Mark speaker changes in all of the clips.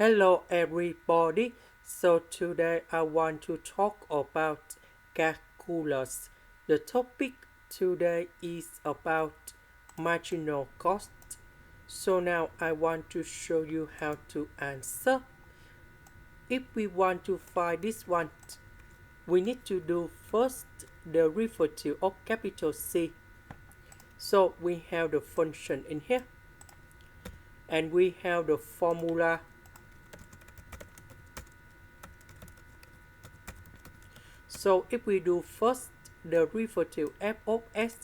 Speaker 1: Hello everybody. So today I want to talk about calculus. The topic today is about marginal cost. So now I want to show you how to answer. If we want to find this one, we need to do first the derivative of capital C. So we have the function in here and we have the formula. So if we do first the derivative f of s,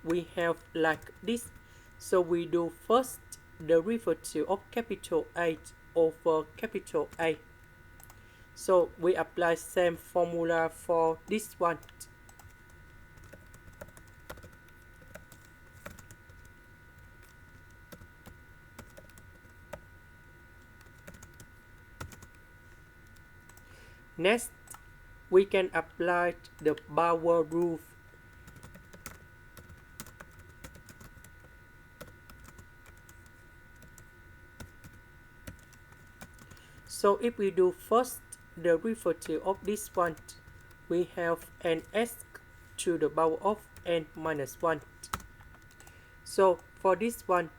Speaker 1: we have like this. So we do first the derivative of capital A over capital A. So we apply same formula for this one. Next, we can apply the power rule. So if we do first the derivative of this one, we have ns to the power of n minus 1. So for this one,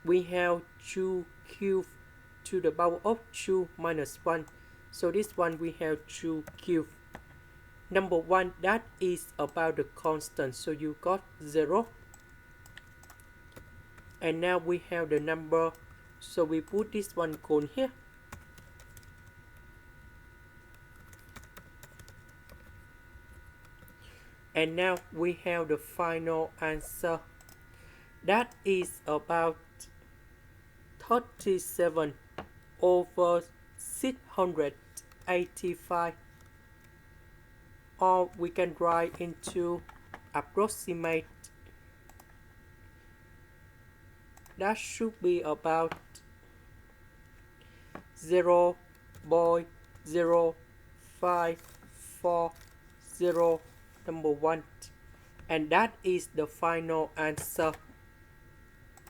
Speaker 1: we have 2q to the power of 2 minus 1. So this one we have 2q. Number 1, that is about the constant, so you got 0. And now we have the number, so we put this one cone here. And now we have the final answer. That is about 37 over 685. Or we can write into approximate. That should be about 0.0540 number 1, and that is the final answer.